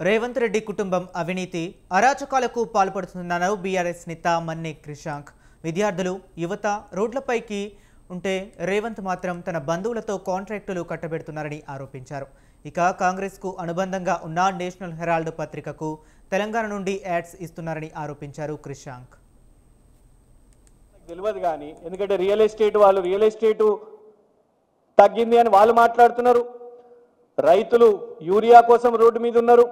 రేవంత్ రెడ్డి కుటుంబం అవినీతి అరాచకాలకు పాల్పడుతున్నారు బీఆర్ఎస్ నేత మన్నే క్రిషాంక్. విద్యార్థులు యువత రోడ్లపైకి ఉంటే రేవంత్ మాత్రం తన బంధువులతో కాంట్రాక్టులు కట్టబెడుతున్నారని ఆరోపించారు. ఇక కాంగ్రెస్కు అనుబంధంగా ఉన్న నేషనల్ హెరాల్డ్ పత్రికకు తెలంగాణ నుండి యాడ్స్ ఇస్తున్నారని ఆరోపించారు క్రిషాంక్. తెలియదు కానీ ఎందుకంటే రియల్ ఎస్టేట్ తగ్గింది అని వాళ్ళు మాట్లాడుతున్నారు. రైతులు యూరియా కోసం రోడ్డు మీద ఉన్నారు.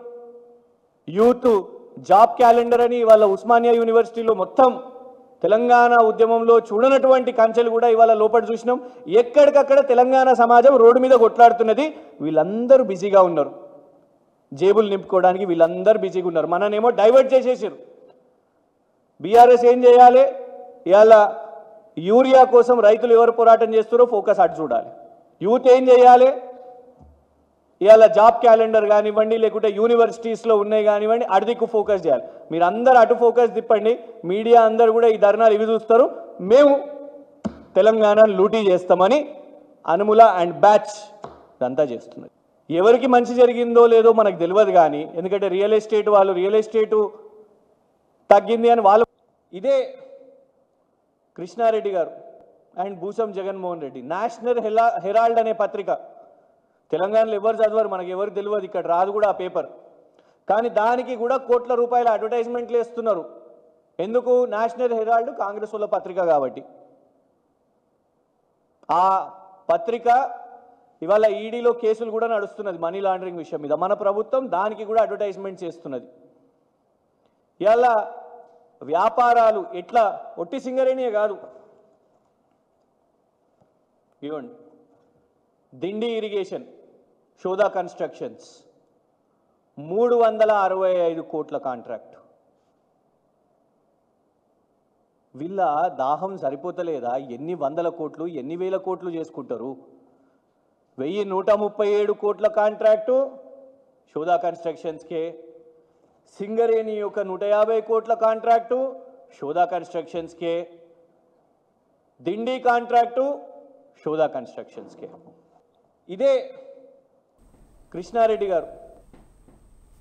యూత్ జాబ్ క్యాలెండర్ అని వాళ్ళ ఉస్మానియా యూనివర్సిటీలో మొత్తం తెలంగాణ ఉద్యమంలో చూడనటువంటి కంచెలు కూడా ఇవాళ లోపల చూసినాం. ఎక్కడికక్కడ తెలంగాణ సమాజం రోడ్డు మీద కొట్లాడుతున్నది. వీళ్ళందరూ బిజీగా ఉన్నారు, జేబులు నింపుకోవడానికి వీళ్ళందరూ బిజీగా ఉన్నారు. మననేమో డైవర్ట్ చేసేసారు. బీఆర్ఎస్ ఏం చేయాలి? ఇవాళ యూరియా కోసం రైతులు ఎవరు పోరాటం చేస్తారో ఫోకస్ అటు చూడాలి. యూత్ ఏం చేయాలి? ఇవాళ జాబ్ క్యాలెండర్ కానివ్వండి, లేకుంటే యూనివర్సిటీస్లో ఉన్నాయి కానివ్వండి, అటుదిక్కు ఫోకస్ చేయాలి. మీరు అందరు అటు ఫోకస్ తిప్పండి. మీడియా అందరు కూడా ఈ ధర్నాలు ఇవి చూస్తారు. మేము తెలంగాణను లూటీ చేస్తామని అనుముల అండ్ బ్యాచ్ ఇదంతా చేస్తున్నారు. ఎవరికి మంచి జరిగిందో లేదో మనకు తెలియదు కానీ ఎందుకంటే రియల్ ఎస్టేట్ తగ్గింది అని వాళ్ళు. ఇదే కృష్ణారెడ్డి గారు అండ్ భూసం జగన్మోహన్ రెడ్డి నేషనల్ హెరాల్డ్ అనే పత్రిక తెలంగాణలో ఎవరు చదవరు, మనకు ఎవరు తెలియదు, ఇక్కడ రాదు కూడా ఆ పేపర్. కానీ దానికి కూడా కోట్ల రూపాయల అడ్వర్టైజ్మెంట్లు వేస్తున్నారు. ఎందుకు? నేషనల్ హెరాల్డ్ కాంగ్రెస్ వాళ్ళ పత్రిక కాబట్టి. ఆ పత్రిక ఇవాళ ఈడీలో కేసులు కూడా నడుస్తున్నది మనీ లాండరింగ్ విషయం మీద. మన ప్రభుత్వం దానికి కూడా అడ్వర్టైజ్మెంట్ చేస్తున్నది. ఇవాళ వ్యాపారాలు ఎట్లా ఒట్టి సింగరేణియే కాదు, ఇవ్వండి దిండి ఇరిగేషన్, షోదా కన్స్ట్రక్షన్స్ 365 కోట్ల కాంట్రాక్ట్. వీళ్ళ దాహం సరిపోతలేదా? ఎన్ని వందల కోట్లు ఎన్ని వేల కోట్లు చేసుకుంటారు? 1137 కోట్ల కాంట్రాక్టు షోదా కన్స్ట్రక్షన్స్కే. సింగరేణి యొక్క 150 కోట్ల కాంట్రాక్టు షోదా కన్స్ట్రక్షన్స్కే. దిండి కాంట్రాక్టు షోదా కన్స్ట్రక్షన్స్కే. ఇదే కృష్ణారెడ్డి గారు